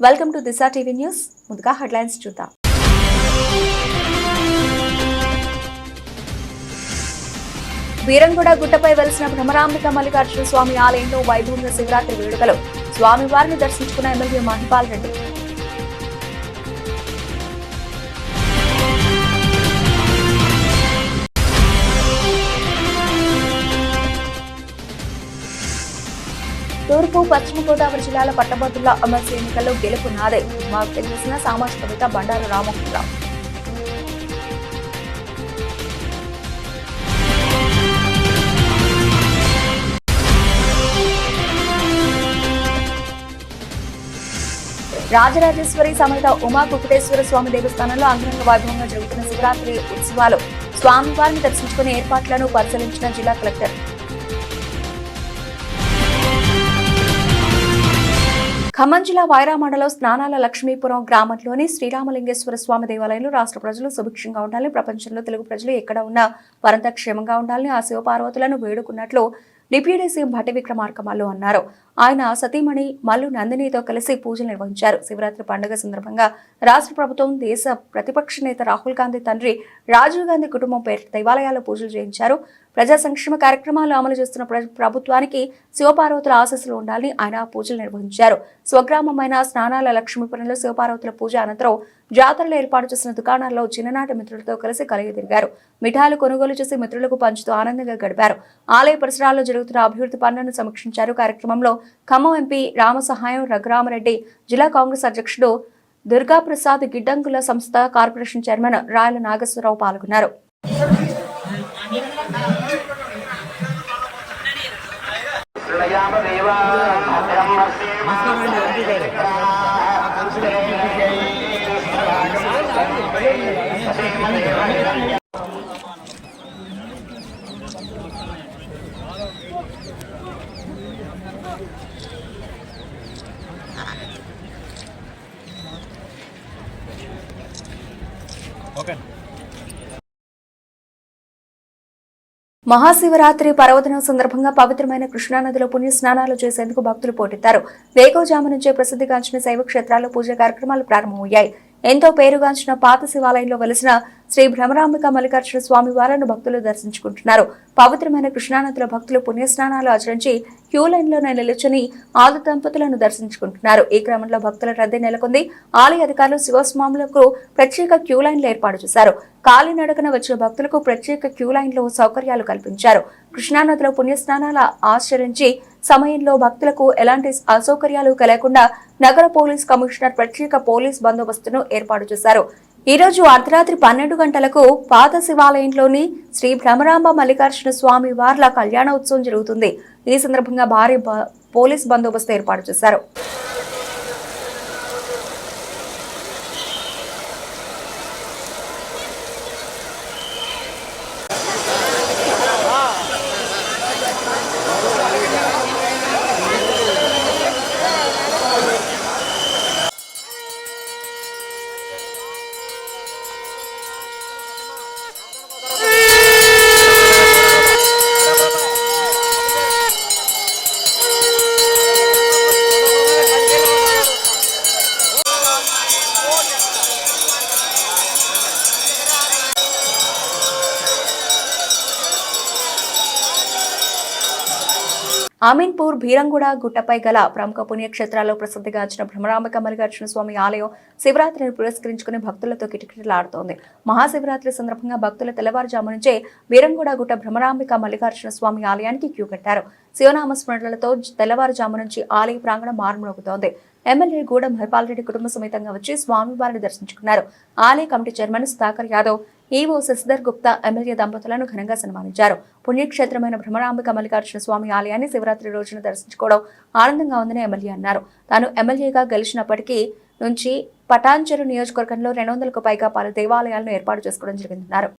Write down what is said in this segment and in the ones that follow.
Welcome to Disha TV news. ముందుగా headlines చూద్దాం. బీరంగూడ గుట్టపై వెలిసిన భ్రమరాంబిక మల్లికార్జున స్వామి ఆలయంలో వైభవంగా శివరాత్రి వేడుకలు. స్వామివారిని దర్శించుకున్న ఎమ్మెల్యే మహిపాల్ రెడ్డి. తూర్పు పశ్చిమ గోదావరి జిల్లాల పట్టభద్రుల ఎమ్మెల్సీ ఎన్నికల్లో గెలుపు నాదే. మాకు తెలిసిన సామాజికవేత్త బండారు రామోహన్రావు. రాజరాజేశ్వరి సమేత ఉమా కుకుటేశ్వర స్వామి దేవస్థానంలో అంగరంగ వైభవంగా జరుగుతున్న శివరాత్రి ఉత్సవాలు. స్వామివారిని దర్శించుకునే ఏర్పాట్లను పరిశీలించిన జిల్లా కలెక్టర్. ఖమ్మం జిల్లా వైరా మండలం స్నానాల లక్ష్మీపురం గ్రామంలోని శ్రీరామలింగేశ్వర స్వామి దేవాలయంలో రాష్ట్ర ప్రజలు సుభిక్షంగా ఉండాలని, ప్రపంచంలో తెలుగు ప్రజలు ఎక్కడ ఉన్నా వారంతా క్షేమంగా ఉండాలని ఆ శివపార్వతులను వేడుకున్నట్లు డిప్యూటీ సీఎం భట్టి విక్రమార్క మల్లు అన్నారు. ఆయన సతీమణి మల్లు నందినితో కలిసి పూజలు నిర్వహించారు. శివరాత్రి పండుగ సందర్భంగా రాష్ట్ర ప్రభుత్వం, దేశ ప్రతిపక్ష నేత రాహుల్ గాంధీ తండ్రి రాజీవ్ గాంధీ కుటుంబం పేరిట దేవాలయాల్లో పూజలు చేయించారు. ప్రజా సంక్షేమ కార్యక్రమాలు అమలు చేస్తున్న ప్రభుత్వానికి శివపార్వతుల ఆశీస్సులు ఉండాలని ఆయన పూజలు నిర్వహించారు. స్వగ్రామమైన స్నానాల లక్ష్మీపురంలో శివపార్వతుల పూజ అనంతరం జాతరలో ఏర్పాటు చేసిన దుకాణాల్లో చిన్ననాటి మిత్రులతో కలిసి కలిగి తిరిగారు. మిఠాయిలు కొనుగోలు చేసి మిత్రులకు పంచుతూ ఆనందంగా గడిపారు. ఆలయ పరిసరాల్లో జరుగుతున్న అభివృద్ధి పనులను సమీక్షించారు. కార్యక్రమంలో ఖమ్మం ఎంపీ రామసహాయం రఘురామరెడ్డి, జిల్లా కాంగ్రెస్ అధ్యక్షుడు దుర్గాప్రసాద్, గిడ్డంగుల సంస్థ కార్పొరేషన్ చైర్మన్ రాయల నాగేశ్వరరావు పాల్గొన్నారు. మహాశివరాత్రి పర్వదినం సందర్భంగా పవిత్రమైన కృష్ణానదిలో పుణ్య స్నానాలు చేసేందుకు భక్తులు పోటెత్తారు. వేకోజాము నుంచే ప్రసిద్ధిగాంచిన శైవ క్షేత్రాల్లో పూజా కార్యక్రమాలు ప్రారంభమయ్యాయి. ఎంతో పేరుగాంచిన పాత శివాలయంలో వెలిసిన శ్రీ భ్రమరాంబిక మల్లికార్జున స్వామి వారిని భక్తులు దర్శించుకుంటున్నారు. పవిత్రమైన కృష్ణానదిలో భక్తులు పుణ్యస్నానాలు ఆచరించి క్యూ లైన్లో నిలుచుని ఆది దంపతులను దర్శించుకుంటున్నారు. ఈ క్రమంలో భక్తుల రద్దీ నెలకొంది. ఆలయ అధికారులు శివస్వాములకు ప్రత్యేక క్యూ లైన్లు ఏర్పాటు చేశారు. కాలినడకన వచ్చిన భక్తులకు ప్రత్యేక క్యూ లైన్లో సౌకర్యాలు కల్పించారు. కృష్ణానదిలో పుణ్యస్నానాల ఆచరించి సమయంలో భక్తులకు ఎలాంటి అసౌకర్యాలు కలగకుండా నగర పోలీస్ కమిషనర్ ప్రత్యేక పోలీస్ బందోబస్తును ఏర్పాటు చేశారు. ఈ రోజు అర్ధరాత్రి 12 గంటలకు పాత శివాలయంలోని శ్రీ భ్రమరాంబ మల్లికార్జున స్వామి వార్ల కళ్యాణ ఉత్సవం జరుగుతుంది. ఈ సందర్భంగా భారీ పోలీస్ బందోబస్తు ఏర్పాటు చేశారు. అమీన్పూర్ బీరంగూడ గుట్టపై గల ప్రముఖ పుణ్యక్షేత్రాల్లో ప్రసిద్ధిగాంచిన భ్రమరాంబిక మల్లికార్జున స్వామి ఆలయం శివరాత్రిని పురస్కరించుకుని భక్తులతో కిటకిటలాడుతోంది. మహాశివరాత్రి సందర్భంగా భక్తుల తెల్లవారుజాము నుంచే బీరంగూడ గుట్ట భ్రమరాంబిక మల్లికార్జున స్వామి ఆలయానికి క్యూ కట్టారు. శివనామ స్మరణలతో తెల్లవారుజాము నుంచి ఆలయ ప్రాంగణం మారుమోగుతోంది. ఎమ్మెల్యే గూడెం మహిపాల్ రెడ్డి కుటుంబ సమేతంగా వచ్చి స్వామివారిని దర్శించుకున్నారు. ఆలయ committee chairman Sudhakar Yadav, EO Shashidhar Gupta MLA దంపతులను ఘనంగా సన్మానించారు. పుణ్యక్షేత్రమైన భ్రమరాంబిక మల్లికార్జున స్వామి ఆలయాన్ని శివరాత్రి రోజున దర్శించుకోవడం ఆనందంగా ఉందని ఎమ్మెల్యే అన్నారు. తాను ఎమ్మెల్యేగా గెలిచినప్పటికీ నుంచి పటాన్చెరు నియోజకవర్గంలో 200కు పైగా పలు దేవాలయాలను ఏర్పాటు చేసుకోవడం జరిగిందన్నారు.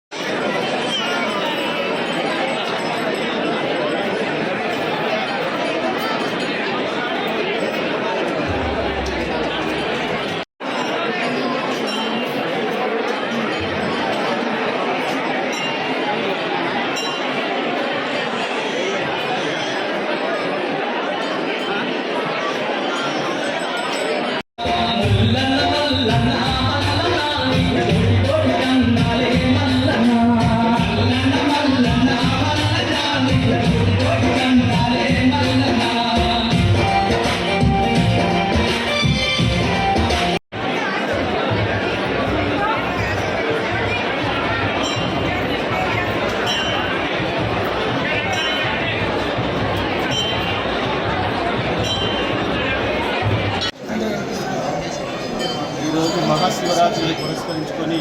చేసుకొని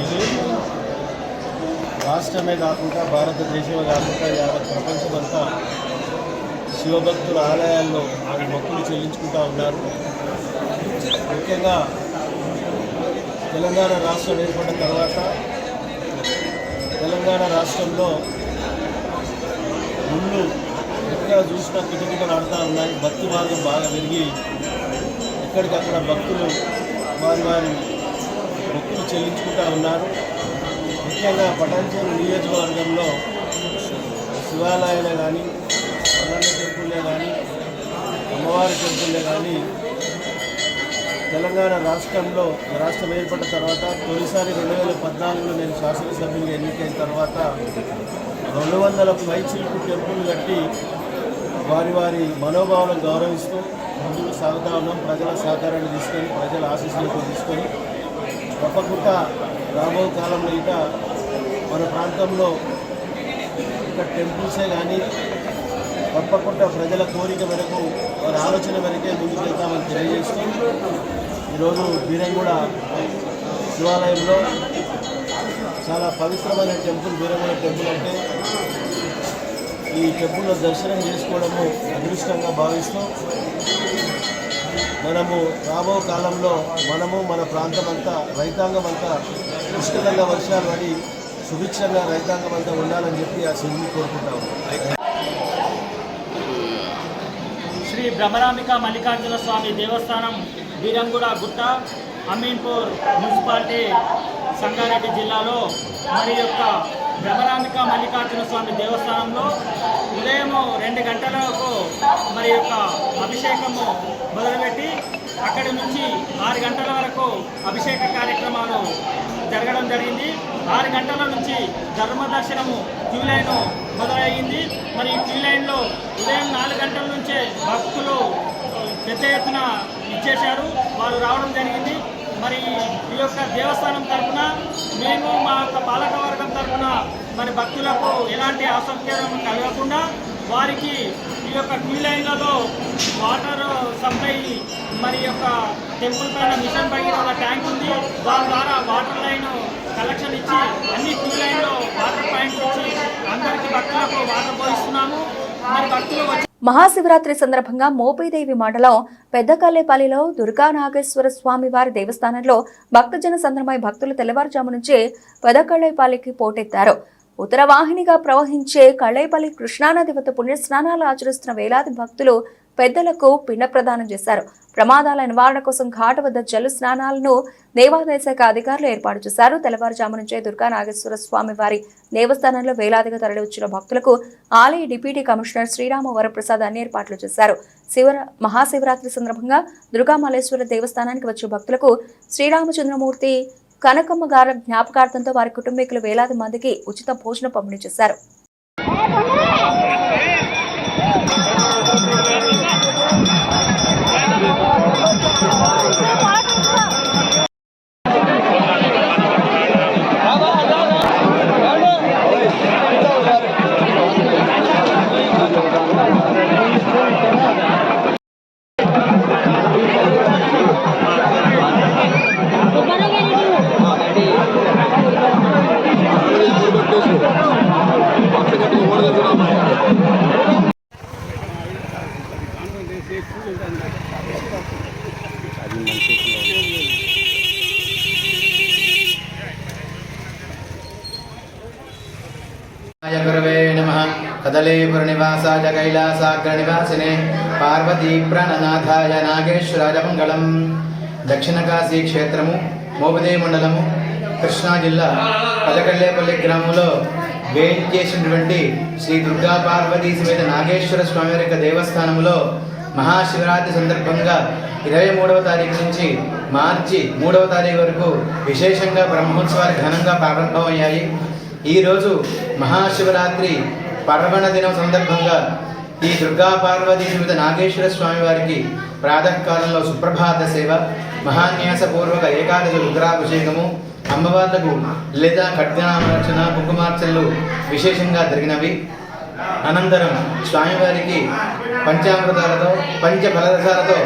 రాష్ట్రమే కాకుండా భారతదేశమే కాకుండా యావత్ ప్రపంచమంతా శివభక్తుల ఆలయాల్లో మొక్కులు చెల్లించుకుంటూ ఉన్నారు. ముఖ్యంగా తెలంగాణ రాష్ట్రం ఏర్పడిన తర్వాత తెలంగాణ రాష్ట్రంలో గుళ్ళు ఎక్కడ చూసినా కిటకిటలాడుతూ ఉన్నాయి. భక్తి మార్గం బాగా పెరిగి ఎక్కడికక్కడ భక్తులు వారి మొక్కులు చెల్లించుకుంటూ ఉన్నారు. ముఖ్యంగా పటాన్చెరు నియోజకవర్గంలో శివాలయాలే కానీ మల్లన్న టెంపుల్లే కానీ అమ్మవారి టెంపుల్లే కానీ తెలంగాణ రాష్ట్రంలో రాష్ట్రం ఏర్పడిన తర్వాత తొలిసారి 2014లో నేను శాసనసభ్యులుగా ఎన్నికైన తర్వాత 200 పైచిలుకు టెంపుల్ కట్టి వారి మనోభావాలను గౌరవిస్తూ ముందుకు సాగుతూ ఉన్నాం. ప్రజల సహకారాన్ని తీసుకొని ప్రజల ఆశీస్సులతో తీసుకొని తప్పకుండా రాబో కాలంలో ఇక మన ప్రాంతంలో ఇక్కడ టెంపుల్సే కానీ తప్పకుండా ప్రజల కోరిక మేరకు వారి ఆలోచన మేరకే ముందుకు వెళ్తామని తెలియజేస్తూ ఈరోజు బీరంగూడ శివాలయంలో చాలా పవిత్రమైన టెంపుల్ బీరంగూడ టెంపుల్ అంటే ఈ టెంపుల్లో దర్శనం చేసుకోవడము అదృష్టంగా భావిస్తూ మనము రాబో కాలంలో మనము మన ప్రాంతం అంతా రైతాంగం అంతా పుష్కలంగా వర్షాలు పడి సుభిక్షంగా రైతాంగం అంతా ఉండాలని చెప్పి ఆ శివుని కోరుకుంటాము. శ్రీ భ్రమరాంబిక మల్లికార్జున స్వామి దేవస్థానం బీరంగూడ గుట్ట అమీన్పూర్ మున్సిపాలిటీ సంగారెడ్డి జిల్లాలో మరి యొక్క భ్రమరాంబిక మల్లికార్జున స్వామి దేవస్థానంలో ఉదయం 2 గంటలకు మరి యొక్క అభిషేకము మొదలుపెట్టి అక్కడి నుంచి 6 గంటల వరకు అభిషేక కార్యక్రమాలు జరగడం జరిగింది. 6 గంటల నుంచి ధర్మ దర్శనము క్యూ లైన్ మొదలయ్యింది. మరి ఈ క్యూ లైన్లో ఉదయం 4 గంటల నుంచే భక్తులు పెద్ద ఎత్తున ఇచ్చేశారు. వారు రావడం జరిగింది. మరి ఈ యొక్క దేవస్థానం తరఫున మేము మా యొక్క పాలకవర్గం తరఫున మరి భక్తులకు ఎలాంటి అసౌకర్యం కలగకుండా వారికి ఈ యొక్క క్యూ లైన్లలో వాటర్ సప్లై మరి యొక్క టెంపుల్ పైన మిషన్ భగీరథ ట్యాంక్ ఉంది. దాని ద్వారా వాటర్ లైన్ కలెక్షన్ ఇచ్చి అన్ని క్యూ లైన్లో వాటర్ పాయింట్స్ ఇచ్చి అందరికీ భక్తులకు వాటర్ పోయిస్తున్నాము. మరి భక్తులు మహాశివరాత్రి సందర్భంగా మోపిదేవి మండలం పెద్దకల్లేపల్లిలో దుర్గా నాగేశ్వర స్వామి వారి దేవస్థానంలో భక్తజన సంద్రమై భక్తులు తెల్లవారుజాము నుంచే పెద్దకల్లేపల్లికి పోటెత్తారు. ఉత్తరవాహినిగా ప్రవహించే కళ్ళేపల్లి కృష్ణానది వద్ద పుణ్యస్నానాలు ఆచరిస్తున్న వేలాది భక్తులు పెద్దలకు పిండ ప్రదానం చేశారు. ప్రమాదాల నివారణ కోసం ఘాట్ వద్ద జల స్నానాలను దేవాదాయ శాఖ అధికారులు ఏర్పాటు చేశారు. తెల్లవారుజాము నుంచే దుర్గా నాగేశ్వర స్వామి వారి దేవస్థానంలో వేలాదిగా తరలివచ్చిన భక్తులకు ఆలయ డిప్యూటీ కమిషనర్ శ్రీరామ వరప్రసాద్ అన్ని ఏర్పాట్లు చేశారు. మహాశివరాత్రి సందర్భంగా దుర్గామల్లేశ్వర దేవస్థానానికి వచ్చే భక్తులకు శ్రీరామచంద్రమూర్తి కనకమ్మ గారి జ్ఞాపకార్థంతో వారి కుటుంబీకులు వేలాది మందికి ఉచిత భోజనం పంపిణీ చేశారు. गुरवे नमः कदलीपुरनिवासाय कैलासाग्रनिवासिने पार्वती प्राणनाथाय नागेश्वराय मंगलम. దక్షిణకాశీ క్షేత్రము మోపిదేవి మండలము కృష్ణా జిల్లా పెద్దకల్లేపల్లి గ్రామంలో వేయించేసినటువంటి శ్రీ దుర్గా పార్వతీ సమేత నాగేశ్వర స్వామి యొక్క దేవస్థానంలో మహాశివరాత్రి సందర్భంగా 23వ తారీఖు నుంచి మార్చి 3వ తారీఖు వరకు విశేషంగా బ్రహ్మోత్సవాలు ఘనంగా ప్రారంభమయ్యాయి. ఈరోజు మహాశివరాత్రి పర్వణ దినం సందర్భంగా ఈ దుర్గా పార్వతీ సమేత నాగేశ్వర స్వామి వారికి ప్రాతకాలంలో సుప్రభాత సేవ, మహాన్యాసపూర్వక ఏకాదశి రుద్రాభిషేకము, అమ్మవార్లకు లేదా ఖడ్గనామర్చన కుంకుమార్చనలు విశేషంగా జరిగినవి. అనంతరం స్వామివారికి పంచామృతాలతో పంచఫలరసాలతో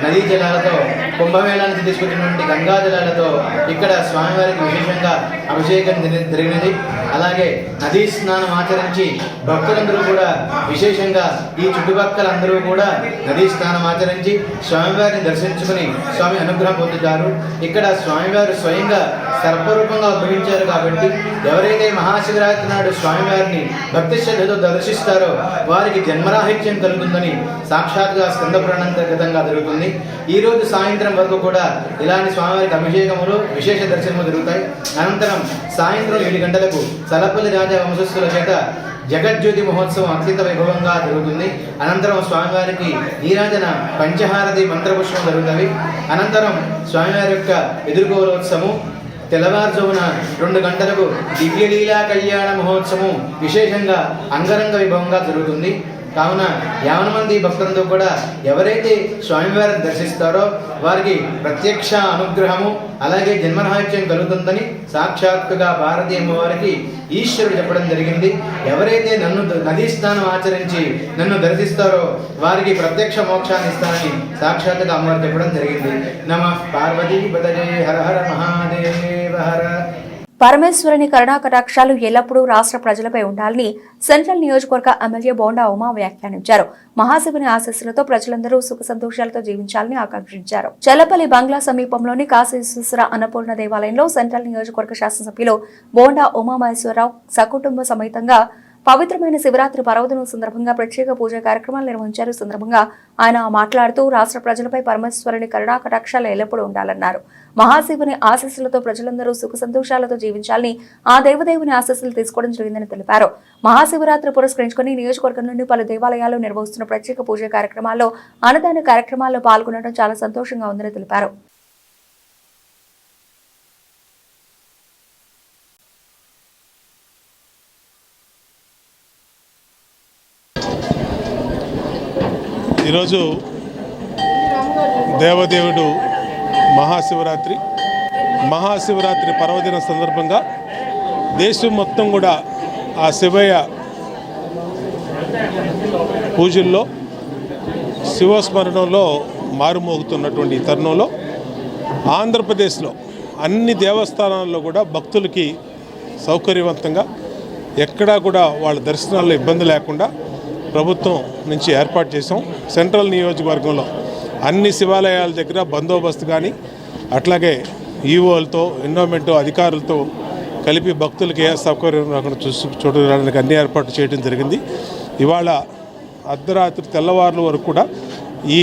నదీ జలాలతో, కుంభమేళా నుంచి తీసుకొచ్చినటువంటి గంగా జలాలతో ఇక్కడ స్వామివారికి విశేషంగా అభిషేకం జరిగినది. అలాగే నదీ స్నానం ఆచరించి భక్తులందరూ కూడా విశేషంగా ఈ చుట్టుపక్కల అందరూ కూడా నదీ స్నానం ఆచరించి స్వామివారిని దర్శించుకుని స్వామి అనుగ్రహం పొందుతారు. ఇక్కడ స్వామివారు స్వయంగా సర్పరూపంగా ఉద్భవించారు కాబట్టి ఎవరైతే మహాశివరాత్రి నాడు స్వామివారిని భక్తి శ్రద్ధతో దర్శిస్తారో వారికి జన్మరాహిత్యం కలుగుతుందని సాక్షాత్గా స్కంద పురాణాంతర్గతంగా జరుగుతుంది. ఈ రోజు సాయంత్రం వరకు కూడా ఇలాంటి స్వామివారికి అభిషేకములు, విశేష దర్శనములు జరుగుతాయి. అనంతరం సాయంత్రం 7 గంటలకు సలపల్లి రాజా వంశస్థుల చేత జగజ్యోతి మహోత్సవం అత్యంత వైభవంగా జరుగుతుంది. అనంతరం స్వామివారికి నీరాజన, పంచహారతి, మంత్రపుష్పం జరుగుతాయి. అనంతరం స్వామివారి యొక్క ఎదుర్కోలోత్సవం తెల్లవారుజామున 2 గంటలకు దివ్యలీలా కళ్యాణ మహోత్సవం విశేషంగా అంగరంగ వైభవంగా జరుగుతుంది. కావున 50 మంది భక్తులతో కూడా ఎవరైతే స్వామివారిని దర్శిస్తారో వారికి ప్రత్యక్ష అనుగ్రహము అలాగే జన్మరాహిత్యం కలుగుతుందని సాక్షాత్తుగా భారతీయ అమ్మవారికి ఈశ్వరుడు చెప్పడం జరిగింది. ఎవరైతే నన్ను నదీ స్నానం ఆచరించి నన్ను దర్శిస్తారో వారికి ప్రత్యక్ష మోక్షాన్ని ఇస్తానని సాక్షాత్తుగా అమ్మవారు చెప్పడం జరిగింది. నమః పార్వతీ పదజే హర హర మహాదేవ హర. పరమేశ్వరుని కరుణాకటాక్షాలు ఎల్లప్పుడూ రాష్ట్ర ప్రజలపై ఉండాలని సెంట్రల్ నియోజకవర్గ ఎమ్మెల్యే బోండా ఉమా వ్యాఖ్యానించారు. మహాశివుని ఆశీస్సులతో ప్రజలందరూ సుఖ సంతోషాలతో జీవించాలని ఆకాంక్షించారు. చల్లపల్లి బంగ్లా సమీపంలోని కాశీశ్వర అన్నపూర్ణ దేవాలయంలో సెంట్రల్ నియోజకవర్గ శాసనసభ్యులు బోండా ఉమామహేశ్వరరావు సకుటుంబ సమేతంగా పవిత్రమైన శివరాత్రి పర్వదినం సందర్భంగా ప్రత్యేక పూజా కార్యక్రమాలు నిర్వహించారు. సందర్భంగా ఆయన మాట్లాడుతూ రాష్ట్ర ప్రజలపై పరమేశ్వరుని కరుణా కటాక్షాలు ఎల్లప్పుడూ ఉండాలన్నారు. మహాశివుని ఆశీస్సులతో ప్రజలందరూ సుఖ సంతోషాలతో జీవించాలని ఆ దేవదేవుని ఆశీస్సులు తీసుకోవడం జరిగిందని తెలిపారు. మహాశివరాత్రి పురస్కరించుకుని నియోజకవర్గం నుండి పలు దేవాలయాలు నిర్వహిస్తున్న ప్రత్యేక పూజా కార్యక్రమాల్లో, అన్నదాన కార్యక్రమాల్లో పాల్గొనడం చాలా సంతోషంగా ఉందని తెలిపారు. ఈరోజు దేవదేవుడు మహాశివరాత్రి పర్వదిన సందర్భంగా దేశం మొత్తం కూడా ఆ శివయ్య పూజల్లో శివస్మరణంలో మారుమోగుతున్నటువంటి తరుణంలో ఆంధ్రప్రదేశ్లో అన్ని దేవస్థానాల్లో కూడా భక్తులకి సౌకర్యవంతంగా ఎక్కడా కూడా వాళ్ళ దర్శనాల్లో ఇబ్బంది లేకుండా ప్రభుత్వం నుంచి ఏర్పాటు చేసాం. సెంట్రల్ నియోజకవర్గంలో అన్ని శివాలయాల దగ్గర బందోబస్తు కానీ అట్లాగే ఈవోలతో ఎండోమెంటో అధికారులతో కలిపి భక్తులకి ఏ సౌకర్యం రాకుండా చూడడానికి అన్ని ఏర్పాట్లు చేయడం జరిగింది. ఇవాళ అర్ధరాత్రి తెల్లవారుల వరకు కూడా ఈ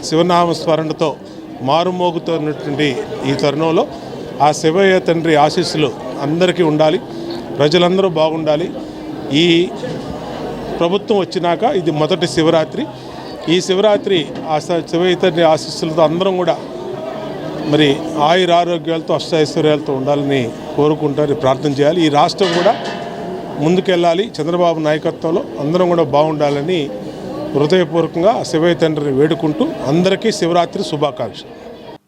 శివనామ స్మరణతో మారుమోగుతున్నటువంటి ఈ తరుణంలో ఆ శివయ్య తండ్రి ఆశీస్సులు అందరికీ ఉండాలి, ప్రజలందరూ బాగుండాలి. ఈ ప్రభుత్వం వచ్చినాక ఇది మొదటి శివరాత్రి. ఈ శివరాత్రి ఆ శివయ్య తండ్రి ఆశీస్సులతో అందరం కూడా మరి ఆయురారోగ్యాలతో అష్టైశ్వర్యాలతో ఉండాలని కోరుకుంటారని ప్రార్థన చేయాలి. ఈ రాష్ట్రం కూడా ముందుకెళ్ళాలి, చంద్రబాబు నాయకత్వంలో అందరం కూడా బాగుండాలని హృదయపూర్వకంగా శివయ్య తండ్రిని వేడుకుంటూ అందరికీ శివరాత్రి శుభాకాంక్షలు.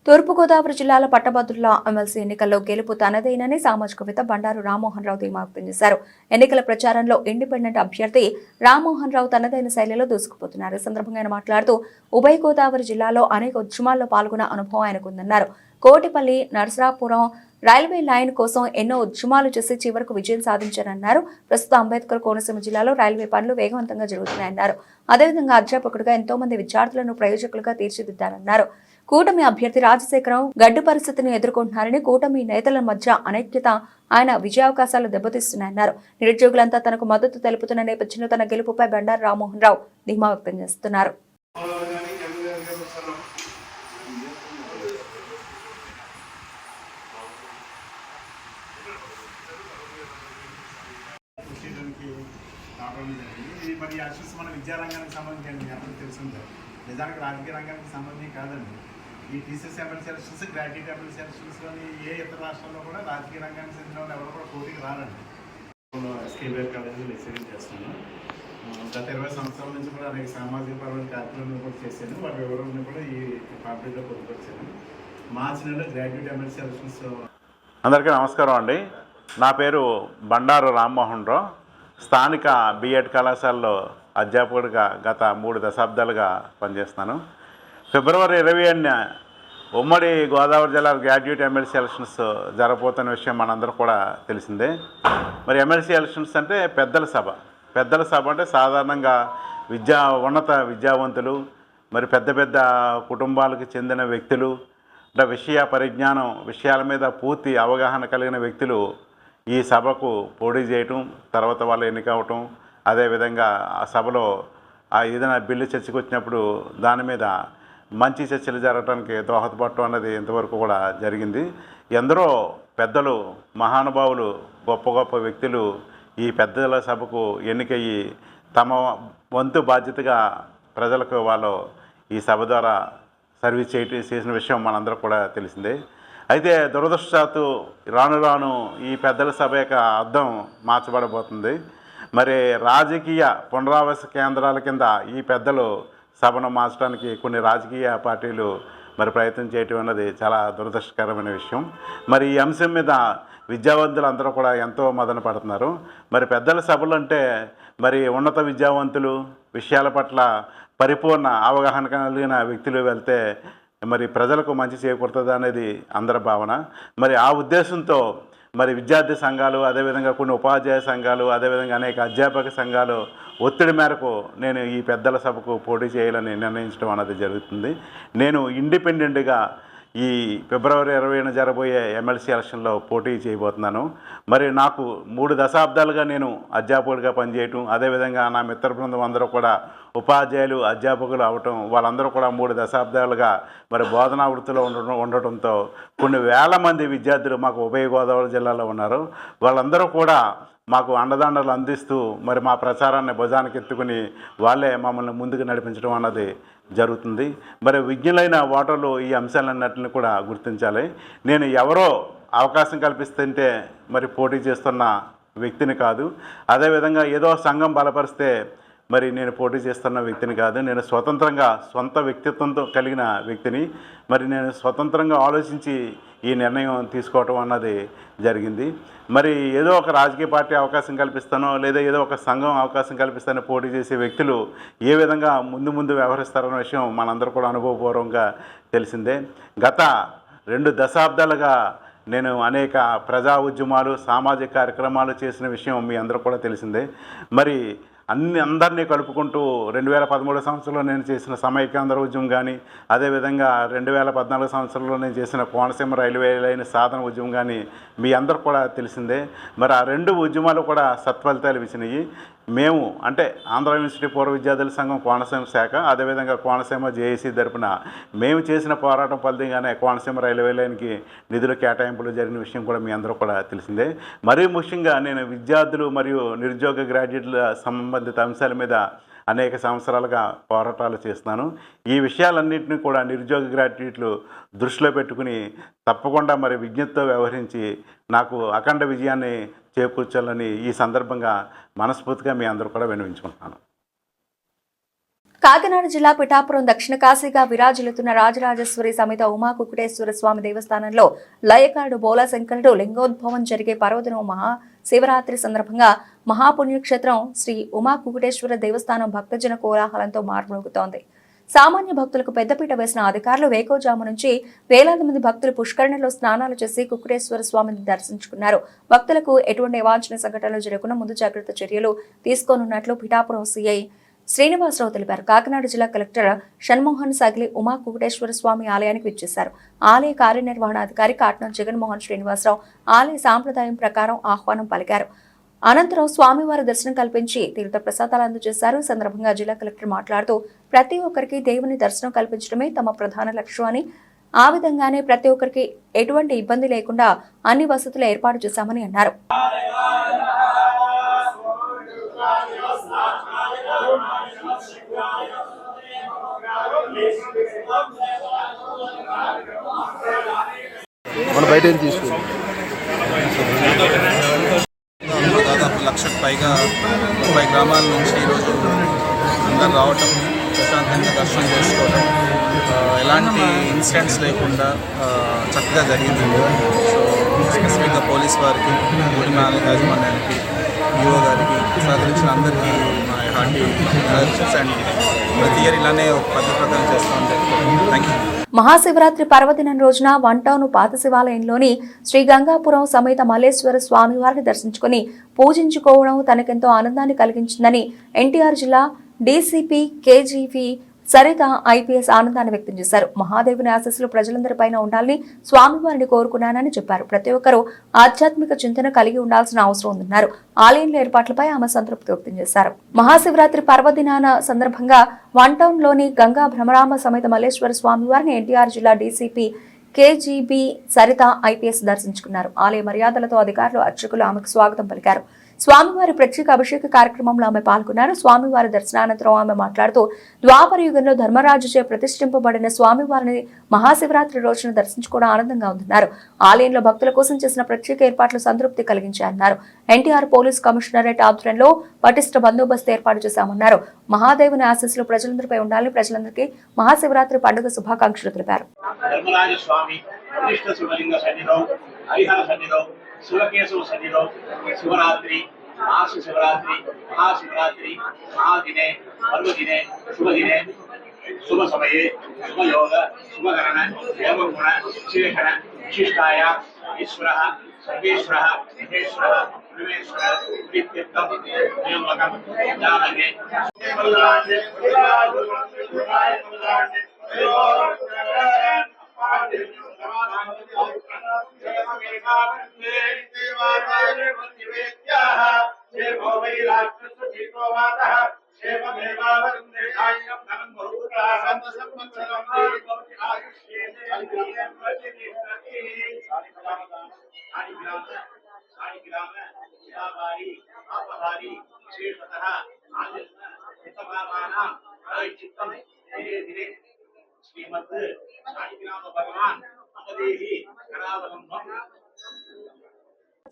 తూర్పుగోదావరి జిల్లాల పట్టభద్రుల ఎమ్మెల్సీ ఎన్నికల్లో గెలుపు తనదేనని సామాజికవేత్త బండారు రామ్మోహన్ రావు ధీమా వ్యక్తం చేశారు. ఎన్నికల ప్రచారంలో ఇండిపెండెంట్ అభ్యర్థి రామ్మోహన్ రావు తనదైన శైలిలో దూసుకుపోతున్నారు. ఈ సందర్భంగా ఆయన మాట్లాడుతూ ఉభయ గోదావరి జిల్లాలో అనేక ఉద్యమాల్లో పాల్గొన్న అనుభవం ఆయనకుందన్నారు. కోటిపల్లి, నరసరాపురం రైల్వే లైన్ కోసం ఎన్నో ఉద్యమాలు చేసి చివరకు విజయం సాధించారన్నారు. ప్రస్తుతం అంబేద్కర్ కోనసీమ జిల్లాలో రైల్వే పనులు వేగవంతంగా జరుగుతున్నాయన్నారు. అదేవిధంగా అధ్యాపకుడిగా ఎంతో మంది విద్యార్థులను ప్రయోజకులుగా తీర్చిదిద్దారన్నారు. కూటమి అభ్యర్థి రాజశేఖరం గడ్డు పరిస్థితిని ఎదుర్కొంటున్నారని, కూటమి నేతల మధ్య అనైక్యత ఆయన విజయావకాశాలు దెబ్బతీస్తున్నాయన్నారు. నిరుద్యోగులంతా తనకు మద్దతు తెలుపుతున్న నేపథ్యంలో తన గెలుపుపై బండారు రామ్మోహన్ రావు ధీమా వ్యక్తం చేస్తున్నారు. మరి యాక్చువల్స్ మన విద్యారంగానికి సంబంధించి అందరికీ తెలిసిందే, నిజానికి రాజకీయ రంగానికి సంబంధించి కాదండి. ఈ TCS MLC elections, graduate MLC ఎలక్షన్స్లోని ఏ ఇతర రాష్ట్రాల్లో కూడా రాజకీయ రంగానికి చెందిన వాళ్ళు ఎవరు కూడా పోటీకి రారండి. ఎస్కేబీఆర్ కాలేజీలో లెక్చరింగ్ చేస్తున్నాను. గత 20 సంవత్సరాల నుంచి కూడా అనేక సామాజిక పరమైన కార్యక్రమాలు కూడా చేశాను. వాటి వివరాలను కూడా ఈ పార్టీలో పొందుపరిచాను. మార్చి నెలలో గ్రాడ్యుయేట్ ఎమ్మెల్సీ ఎలక్షన్స్. అందరికీ నమస్కారం అండి. నా పేరు బండారు రామ్మోహన్ రావు. స్థానిక బిఎడ్ కళాశాలలో అధ్యాపకుడిగా గత 3 దశాబ్దాలుగా పనిచేస్తున్నాను. ఫిబ్రవరి 20న ఉమ్మడి గోదావరి జిల్లా గ్రాడ్యుయేట్ ఎమ్మెల్సీ ఎలక్షన్స్ జరగబోతున్న విషయం మనందరూ కూడా తెలిసిందే. మరి ఎమ్మెల్సీ ఎలక్షన్స్ అంటే పెద్దల సభ అంటే సాధారణంగా ఉన్నత విద్యావంతులు, మరి పెద్ద పెద్ద కుటుంబాలకు చెందిన వ్యక్తులు, అంటే విషయ పరిజ్ఞానం, విషయాల మీద పూర్తి అవగాహన కలిగిన వ్యక్తులు ఈ సభకు పోటీ చేయటం, తర్వాత వాళ్ళు ఎన్నికవటం, అదేవిధంగా ఆ సభలో ఏదైనా బిల్లు చర్చకు వచ్చినప్పుడు దాని మీద మంచి చర్చలు జరగడానికి దోహదపడటం అన్నది ఇంతవరకు కూడా జరిగింది. ఎందరో పెద్దలు, మహానుభావులు, గొప్ప గొప్ప వ్యక్తులు ఈ పెద్దల సభకు ఎన్నికయ్యి తమ వంతు బాధ్యతగా ప్రజలకు వాళ్ళు ఈ సభ ద్వారా సర్వీస్ చేసిన విషయం మనందరూ కూడా తెలిసిందే. అయితే దురదృష్టవశాత్తు రాను రాను ఈ పెద్దల సభ యొక్క అర్థం మార్చబడబోతుంది. మరి రాజకీయ పునరావాస కేంద్రాల కింద ఈ పెద్దలు సభను మార్చడానికి కొన్ని రాజకీయ పార్టీలు మరి ప్రయత్నం చేయటం అన్నది చాలా దురదృష్టకరమైన విషయం. మరి ఈ అంశం మీద విద్యావంతులు అందరూ కూడా ఎంతో మదన పడుతున్నారు. మరి పెద్దల సభలు అంటే మరి ఉన్నత విద్యావంతులు, విషయాల పట్ల పరిపూర్ణ అవగాహన కలిగిన వ్యక్తులు వెళ్తే మరి ప్రజలకు మంచి చేకూరుతుంది అనేది అందరి భావన. మరి ఆ ఉద్దేశంతో మరి విద్యార్థి సంఘాలు, అదేవిధంగా కొన్ని ఉపాధ్యాయ సంఘాలు, అదేవిధంగా అనేక అధ్యాపక సంఘాలు ఒత్తిడి మేరకు నేను ఈ పెద్దల సభకు పోటీ చేయాలని నిర్ణయించడం అనేది జరుగుతుంది. నేను ఇండిపెండెంట్గా ఈ ఫిబ్రవరి 20న జరగబోయే ఎమ్మెల్సీ ఎలక్షన్లో పోటీ చేయబోతున్నాను. మరి నాకు 3 దశాబ్దాలుగా నేను అధ్యాపకుడిగా పనిచేయటం, అదేవిధంగా నా మిత్ర బృందం అందరూ కూడా ఉపాధ్యాయులు, అధ్యాపకులు అవటం, వాళ్ళందరూ కూడా 3 దశాబ్దాలుగా మరి బోధనా వృత్తిలో ఉండటంతో కొన్ని వేల మంది విద్యార్థులు మాకు ఉభయ గోదావరి జిల్లాలో ఉన్నారు. వాళ్ళందరూ కూడా మాకు అండదండలు అందిస్తూ మరి మా ప్రచారాన్ని భుజానికి ఎత్తుకుని వాళ్ళే మమ్మల్ని ముందుకు నడిపించడం అన్నది జరుగుతుంది. మరి విజ్ఞులైన ఓటర్లు ఈ అంశాలన్నింటినీ కూడా గుర్తించాలి. నేను ఎవరో అవకాశం కల్పిస్తుంటే మరి పోటీ చేస్తున్న వ్యక్తిని కాదు, అదేవిధంగా ఏదో సంఘం బలపరిస్తే మరి నేను పోటీ చేస్తున్న వ్యక్తిని కాదు. నేను స్వతంత్రంగా సొంత వ్యక్తిత్వంతో కలిగిన వ్యక్తిని. మరి నేను స్వతంత్రంగా ఆలోచించి ఈ నిర్ణయం తీసుకోవటం అన్నది జరిగింది. మరి ఏదో ఒక రాజకీయ పార్టీ అవకాశం కల్పిస్తానో లేదా ఏదో ఒక సంఘం అవకాశం కల్పిస్తానో పోటీ చేసే వ్యక్తులు ఏ విధంగా ముందు వ్యవహరిస్తారన్న విషయం మనందరూ కూడా అనుభవపూర్వకంగా తెలిసిందే. గత 2 దశాబ్దాలుగా నేను అనేక ప్రజా ఉద్యమాలు, సామాజిక కార్యక్రమాలు చేసిన విషయం మీ అందరూ కూడా తెలిసిందే. మరి అందరినీ కలుపుకుంటూ 2013 సంవత్సరంలో నేను చేసిన సమైక్యాంధ్ర ఉద్యమం కానీ, అదేవిధంగా 2014 సంవత్సరంలో నేను చేసిన కోనసీమ రైల్వే లైన్ సాధన ఉద్యమం కానీ మీ అందరూ కూడా తెలిసిందే. మరి ఆ 2 ఉద్యమాలు కూడా సత్ఫలితాలు ఇచ్చినాయి. మేము అంటే ఆంధ్ర యూనివర్సిటీ పూర్వ విద్యార్థుల సంఘం కోనసీమ శాఖ, అదేవిధంగా కోనసీమ జేఏసీ తరపున మేము చేసిన పోరాటం ఫలితంగానే కోనసీమ రైల్వే లైన్కి నిధుల కేటాయింపులు జరిగిన విషయం కూడా మీ అందరూ కూడా తెలిసిందే. మరీ ముఖ్యంగా నేను విద్యార్థులు మరియు నిరుద్యోగ గ్రాడ్యుయేట్ల సంబంధిత అంశాల మీద అనేక సంవత్సరాలుగా పోరాటాలు చేస్తున్నాను. ఈ విషయాలన్నింటినీ కూడా నిరుద్యోగ గ్రాడ్యుయేట్లు దృష్టిలో పెట్టుకుని తప్పకుండా మరి విజ్ఞతతో వ్యవహరించి నాకు అఖండ విజయాన్ని చేకూర్చాలని ఈ సందర్భంగా మనస్ఫూర్తిగా మీ అందరూ కూడా విన్నవించుకుంటున్నాను. కాకినాడ జిల్లా పిఠాపురం దక్షిణ కాశీగా విరాజిల్లుతున్న రాజరాజేశ్వరి సమేత ఉమా కుకుటేశ్వర స్వామి దేవస్థానంలో లయకారుడు బోలాశంకరుడు లింగోద్భవం జరిగే పర్వదినం మహాశివరాత్రి సందర్భంగా మహాపుణ్యక్షేత్రం శ్రీ ఉమా కుకుటేశ్వర దేవస్థానం భక్తజన కోలాహలంతో మారుమోగుతోంది. సామాన్య భక్తులకు పెద్దపీట వేసిన అధికారులు వేకోజాము నుంచి వేలాది మంది భక్తులు పుష్కరిణిలో స్నానాలు చేసి కుకుటేశ్వర స్వామిని దర్శించుకున్నారు. భక్తులకు ఎటువంటి అవాంఛనీయ సంఘటనలు జరగకుండా ముందు జాగ్రత్త చర్యలు తీసుకోనున్నట్లు పిఠాపురం సీఐ శ్రీనివాసరావు తెలిపారు. కాకినాడ జిల్లా కలెక్టర్ షణ్మోహన్ సగిలి ఉమా కుకుటేశ్వర స్వామి ఆలయానికి విచ్చేశారు. ఆలయ కార్యనిర్వహణాధికారి కాట్నం జగన్మోహన్ శ్రీనివాసరావు ఆలయ సాంప్రదాయం ప్రకారం ఆహ్వానం పలికారు. అనంతరం స్వామివారి దర్శనం కల్పించి తీర్థ ప్రసాదాలు అందజేశారు. ఈ సందర్భంగా జిల్లా కలెక్టర్ మాట్లాడుతూ ప్రతి ఒక్కరికి దేవుని దర్శనం కల్పించడమే తమ ప్రధాన లక్ష్యం అని, ఆ విధంగానే ప్రతి ఒక్కరికి ఎటువంటి ఇబ్బంది లేకుండా అన్ని వసతులు ఏర్పాటు చేశామని అన్నారు. దాదాపు 1,00,000కు పైగా 30 గ్రామాల నుంచి ఈరోజు అందరు రావటం, ప్రశాంతంగా దర్శనం చేసుకోవడం, ఎలాంటి ఇన్సిడెంట్స్ లేకుండా చక్కగా జరిగిందండి. సో స్పెసిఫిక్గా పోలీస్ వారికి, గుడి యాజమాన్యానికి, ఈఓ గారికి, సహకరించిన అందరికీ మా హార్టీ అండ్ ప్రతి ఇయర్ ఇలానే ఒక పద్ధతి ప్రకారం చేస్తామని చెప్తున్నాను. Thank you. మహాశివరాత్రి పర్వదినం రోజున వన్ టౌన్ పాత శివాలయంలోని శ్రీ గంగాపురం సమేత మల్లేశ్వర స్వామివారిని దర్శించుకుని పూజించుకోవడం తనకెంతో ఆనందాన్ని కలిగించిందని ఎన్టీఆర్ జిల్లా డీసీపీ కేజీవి సరిత ఐపీఎస్ ఆనందాన్ని వ్యక్తం చేశారు. మహాదేవుని ఆశీస్సులు ప్రజలందరిపైన ఉండాలని స్వామివారిని కోరుకున్నానని చెప్పారు. ప్రతి ఒక్కరూ ఆధ్యాత్మిక చింతన కలిగి ఉండాల్సిన అవసరం ఉందన్నారు. ఆలయంలో ఏర్పాట్లపై ఆమె సంతృప్తి వ్యక్తం చేశారు. మహాశివరాత్రి పర్వదినాన సందర్భంగా వన్ టౌన్ లోని గంగా భ్రమరామ సమేత మల్లేశ్వర స్వామివారిని ఎన్టీఆర్ జిల్లా డీసీపీ కేజీబీ సరిత ఐపీఎస్ దర్శించుకున్నారు. ఆలయ మర్యాదలతో అధికారులు అర్చకులు ఆమెకు స్వాగతం పలికారు. స్వామివారి ప్రత్యేక అభిషేక కార్యక్రమంలో ఆమె పాల్గొన్నారు. స్వామివారి దర్శనానంతరం ఆమె మాట్లాడుతూ ద్వాపర యుగంలో ధర్మరాజుచే ప్రతిష్ఠింపబడిన స్వామివారిని మహాశివరాత్రి రోజున దర్శించుకోవడం ఆనందంగా ఉందన్నారు. ఆలయంలో భక్తుల కోసం చేసిన ప్రత్యేక ఏర్పాట్లు సంతృప్తి కలిగించాయన్నారు. ఎన్టీఆర్ పోలీస్ కమిషనరేట్ ఆధ్వర్యంలో పటిష్ట బందోబస్తు ఏర్పాటు చేశామన్నారు. మహాదేవుని ఆశీస్సులు ప్రజలందరిపై ఉండాలని ప్రజలందరికీ మహాశివరాత్రి పండుగ శుభాకాంక్షలు తెలిపారు. శివకేశవ సన్నిధో శివరాత్రి మహాశివరాత్రి మహాశివరాత్రి మహాదినే పర్వదినే శుభదినే శుభ సమయే శుభయోగ శుభకరణ దేవగుణ విశేషణ విశిష్టాయ ఈశ్వర సర్వేశ్వర మహేశ్వర పరమేశ్వర ప్రీత్యర్థం నియమకం జాననే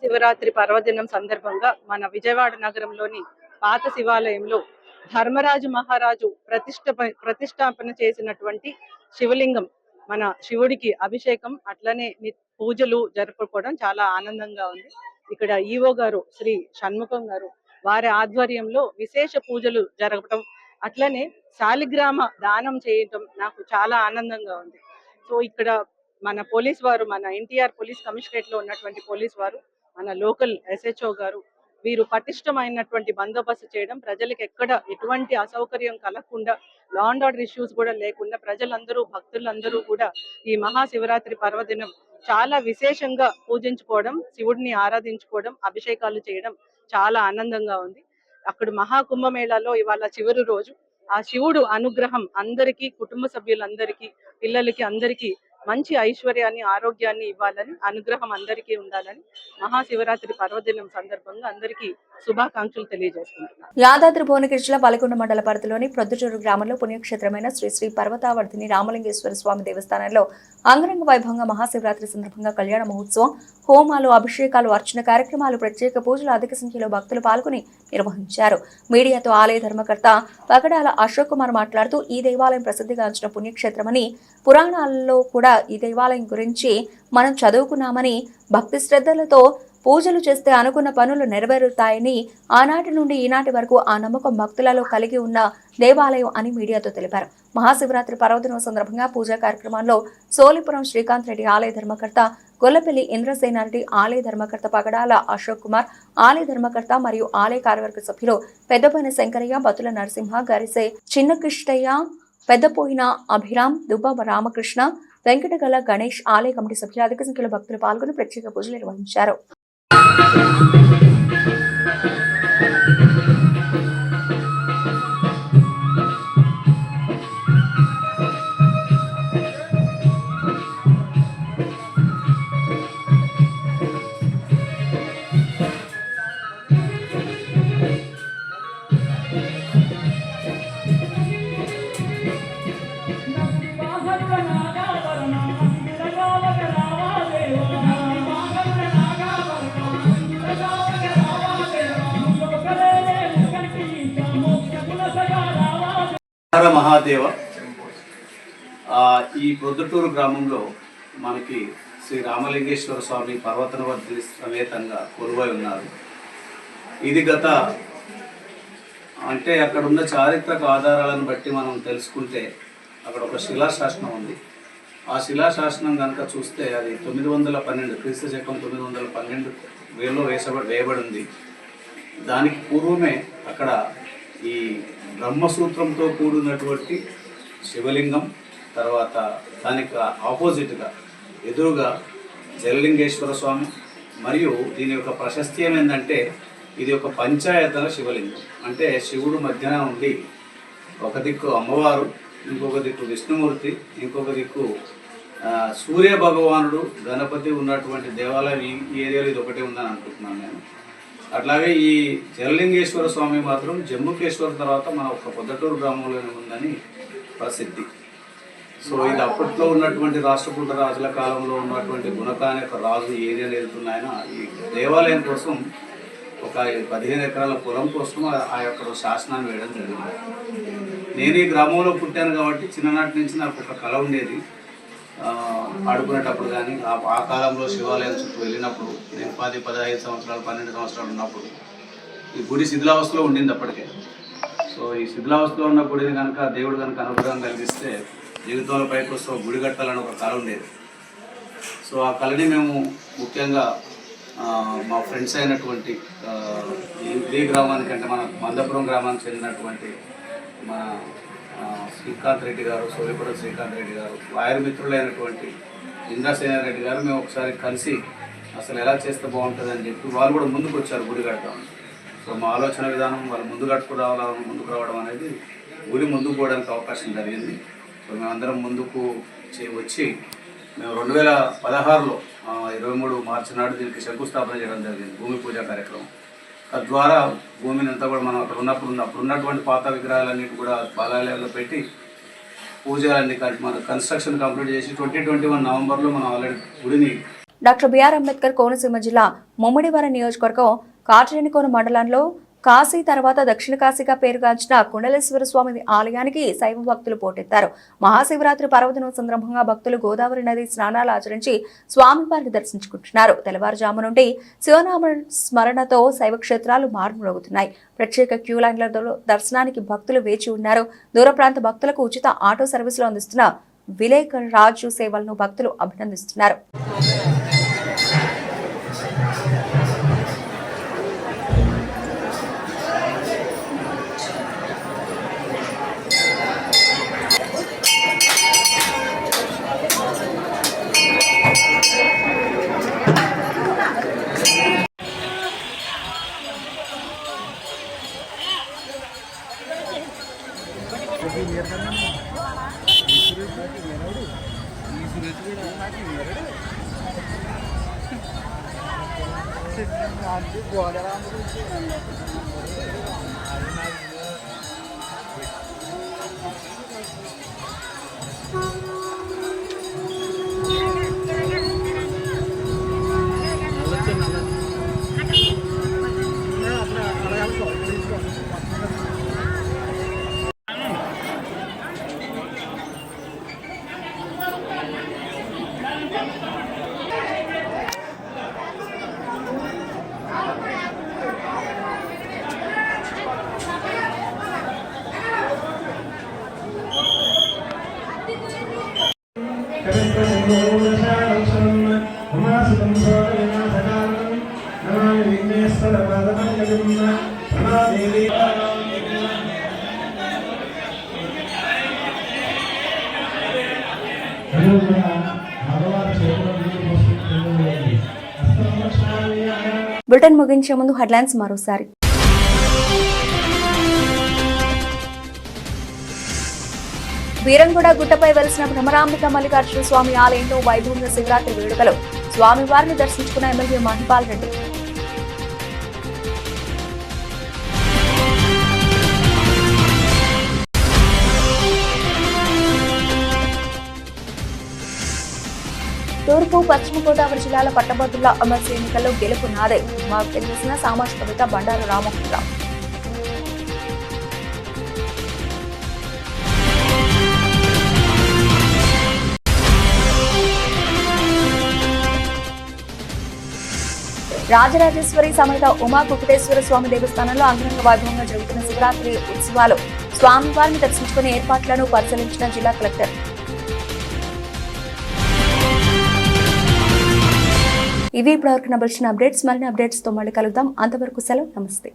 శివరాత్రి పర్వదినం సందర్భంగా మన విజయవాడ నగరంలోని పాత శివాలయంలో ధర్మరాజు మహారాజు ప్రతిష్టాపన చేసినటువంటి శివలింగం మన శివుడికి అభిషేకం అట్లనే పూజలు జరుపుకోవడం చాలా ఆనందంగా ఉంది. ఇక్కడ ఈవో గారు శ్రీ షణ్ముఖం గారు వారి ఆధ్వర్యంలో విశేష పూజలు జరగటం అట్లనే శాలిగ్రామ దానం చేయటం నాకు చాలా ఆనందంగా ఉంది. సో ఇక్కడ మన పోలీస్ వారు, మన ఎన్టీఆర్ పోలీస్ కమిషనరేట్ లో ఉన్నటువంటి పోలీస్ వారు, మన లోకల్ ఎస్హెచ్ఓ గారు వీరు పటిష్టమైనటువంటి బందోబస్తు చేయడం, ప్రజలకు ఎక్కడ ఎటువంటి అసౌకర్యం కలగకుండా, లా అండ్ ఆర్డర్ ఇష్యూస్ కూడా లేకుండా ప్రజలందరూ భక్తులందరూ కూడా ఈ మహాశివరాత్రి పర్వదినం చాలా విశేషంగా పూజించుకోవడం, శివుడిని ఆరాధించుకోవడం, అభిషేకాలు చేయడం చాలా ఆనందంగా ఉంది. అక్కడ మహాకుంభమేళాలో ఇవాళ చివరి రోజు. ఆ శివుడు అనుగ్రహం అందరికీ, కుటుంబ సభ్యులందరికీ, పిల్లలకి అందరికీ మంచి ఐశ్వర్యాన్ని, ఆరోగ్యాన్ని ఇవ్వాలని, అనుగ్రహం అందరికీ ఉండాలని మహాశివరాత్రి పర్వదినం సందర్భంగా అందరికీ శుభాకాంక్షలు తెలియజేసుకుంటున్నాను. యాదాద్రి భువనగిరి జిల్లా వలిగొండ మండల పరిధిలోని ప్రొద్దుటూరు గ్రామంలో పుణ్యక్షేత్రమైన శ్రీ శ్రీ పర్వతావర్ధిని రామలింగేశ్వర స్వామి దేవస్థానంలో అంగరంగ వైభవంగా మహాశివరాత్రి సందర్భంగా కళ్యాణ మహోత్సవం, హోమాలు, అభిషేకాలు, అర్చన కార్యక్రమాలు, ప్రత్యేక పూజలు అధిక సంఖ్యలో భక్తులు పాల్గొని నిర్వహించారు. మీడియాతో ఆలయ ధర్మకర్త పగడాల అశోక్ కుమార్ మాట్లాడుతూ ఈ దేవాలయం ప్రసిద్ధిగాంచిన పుణ్యక్షేత్రమని, పురాణాలలో కూడా ఈ దేవాలయం గురించి మనం చదువుకున్నామని, భక్తి శ్రద్ధలతో పూజలు చేస్తే అనుకున్న పనులు నెరవేరుతాయని, ఆనాటి నుండి ఈనాటి వరకు ఆ నమ్మకం భక్తులలో కలిగి ఉన్న దేవాలయం అని మీడియాతో తెలిపారు. మహాశివరాత్రి పర్వదినం సందర్భంగా పూజా కార్యక్రమాల్లో సోలిపురం శ్రీకాంత్ రెడ్డి ఆలయ ధర్మకర్త, గొల్లపల్లి ఇంద్రసేనారెడ్డి ఆలయ ధర్మకర్త, పగడాల అశోక్ కుమార్ ఆలయ ధర్మకర్త మరియు ఆలయ కార్యవర్గ సభ్యులు పెద్దపోయిన శంకరయ్య, బతుల నరసింహ, గరిసే చిన్నకృష్ణయ్య, పెద్దపోయిన అభిరామ్, దుబ్బ రామకృష్ణ, వెంకటగల గణేష్ ఆలయ కమిటీ సభ్యులు అధిక సంఖ్యలో భక్తులు పాల్గొని ప్రత్యేక పూజలు నిర్వహించారు. మహాదేవ. ఈ ప్రొద్దుటూరు గ్రామంలో మనకి శ్రీ రామలింగేశ్వర స్వామి పర్వతవర్ధిని సమేతంగా కొలువై ఉన్నారు. ఇది గత అంటే అక్కడ ఉన్న చారిత్రక ఆధారాలను బట్టి మనం తెలుసుకుంటే అక్కడ ఒక శిలాశాసనం ఉంది. ఆ శిలాశాసనం కనుక చూస్తే అది 912 క్రీస్తు శకం 912 వేలో వేయబడి ఉంది. దానికి పూర్వమే అక్కడ ఈ బ్రహ్మసూత్రంతో కూడినటువంటి శివలింగం, తర్వాత దానికి ఆపోజిట్గా ఎదురుగా జలలింగేశ్వర స్వామి, మరియు దీని యొక్క ప్రశస్తి ఏమైందంటే ఇది ఒక పంచాయతన శివలింగం. అంటే శివుడు మధ్యన ఉండి ఒక దిక్కు అమ్మవారు, ఇంకొక దిక్కు విష్ణుమూర్తి, ఇంకొక దిక్కు సూర్య భగవానుడు, గణపతి ఉన్నటువంటి దేవాలయం ఈ ఏరియాలో ఇది ఒకటే ఉందని అనుకుంటున్నాను నేను. అట్లాగే ఈ జలలింగేశ్వర స్వామి మాత్రం జమ్ముకేశ్వర తర్వాత మన ఒక పొద్దటూరు గ్రామంలోనే ఉందని ప్రసిద్ధి. సో ఇది అప్పట్లో ఉన్నటువంటి రాష్ట్రకూట రాజుల కాలంలో ఉన్నటువంటి గుణకాని యొక్క రాజు ఏరియాలో వెళ్తున్నాయన ఈ దేవాలయం కోసం ఒక 15 ఎకరాల పొలం కోసం ఆ యొక్క శాసనాన్ని వేయడం జరిగింది. నేను ఈ గ్రామంలో పుట్టాను కాబట్టి చిన్ననాటి నుంచి నాకు ఒక కళ ఉండేది. ఆడుకునేటప్పుడు కానీ ఆ కాలంలో శివాలయం చుట్టూ వెళ్ళినప్పుడు నేను 10-15 సంవత్సరాలు 12 సంవత్సరాలు ఉన్నప్పుడు ఈ గుడి శిథిలావస్థలో ఉండింది అప్పటికే. సో ఈ శిథిలావస్థలో ఉన్న గుడిని కనుక దేవుడు కనుక అనుగ్రహం కలిగిస్తే జీవితంలో పైకి వస్తే గుడి కట్టాలని ఒక కళ ఉండేది. సో ఆ కళని మేము ముఖ్యంగా మా ఫ్రెండ్స్ అయినటువంటి ఇదే గ్రామానికి అంటే మన మందపురం గ్రామానికి చెందినటువంటి మన శ్రీకాంత్ రెడ్డి గారు, సోలిపురం శ్రీకాంత్ రెడ్డి గారు, వారి మిత్రులైనటువంటి ఇంద్రసేనారెడ్డి గారు మేము ఒకసారి కలిసి అసలు ఎలా చేస్తే బాగుంటుందని చెప్పి వాళ్ళు కూడా ముందుకు వచ్చారు గుడి కట్టడం. సో మా ఆలోచన విధానం వాళ్ళు ముందుకు రావడం అనేది గుడి ముందుకు పోవడానికి అవకాశం జరిగింది. సో మేమందరం ముందుకు వచ్చి మేము 2016లో 23 మార్చి నాడు దీనికి శంకుస్థాపన చేయడం జరిగింది, భూమి పూజ కార్యక్రమం. తద్వారా భూమిని అంతా కూడా మనం అక్కడ ఉన్నటువంటి పాత విగ్రహాలన్నిటి కూడా బాలాలయాల్లో పెట్టి పూజలన్నీ మన కన్స్ట్రక్షన్ కంప్లీట్ చేసి 2021 నవంబర్లో మనం ఆల్రెడీ గుడిని. డాక్టర్ బిఆర్ అంబేద్కర్ కోనసీమ జిల్లా ముమ్మడివరం నియోజకవర్గం కాట్రేనికోన మండలంలో కాశీ తర్వాత దక్షిణ కాశీగా పేరుగాంచిన కుండలేశ్వర స్వామి ఆలయానికి శైవ భక్తులు పోటెత్తారు. మహాశివరాత్రి పర్వదినం సందర్భంగా భక్తులు గోదావరి నది స్నానాలు ఆచరించి స్వామివారిని దర్శించుకుంటున్నారు. తెల్లవారుజాము నుండి శివనామ స్మరణతో శైవ క్షేత్రాలు మారుమోగుతున్నాయి. ప్రత్యేక క్యూ లైన్లలో దర్శనానికి భక్తులు వేచి ఉన్నారు. దూర ప్రాంత భక్తులకు ఉచిత ఆటో సర్వీసులు అందిస్తున్న విలేకర్ రాజు సేవలను భక్తులు అభినందిస్తున్నారు. బులెటిన్ ముగించే ముందు హెడ్లైన్స్ మరోసారి. బీరంగూడ గుట్టపై వెలిసిన భ్రమరాంబిక మల్లికార్జున స్వామి ఆలయంలో వైభవంగా శివరాత్రి వేడుకలు. స్వామివారిని దర్శించుకున్న ఎమ్మెల్యే మహిపాల్ రెడ్డి. తూర్పు పశ్చిమ గోదావరి జిల్లాల పట్టభద్రుల ఎమ్మెల్సీ ఎన్నికల్లో గెలుపు నాదే. మాకు తెలిసిన సామాజికవేత్త బండారు రామ్మోహన్ రావు. రాజరాజేశ్వరి సమేత ఉమా కుకుటేశ్వర స్వామి దేవస్థానంలో అంగరంగ వైభవంగా జరుగుతున్న శివరాత్రి ఉత్సవాలు స్వామివారిని దర్శించుకునే ఏర్పాట్లను పరిశీలించిన జిల్లా కలెక్టర్. ఇవి ఇప్పటివరకు నడిచిన అప్డేట్స్. మరిన్ని అప్డేట్స్ తో మళ్ళీ కలుద్దాం. అంతవరకు సెలవు. నమస్తే.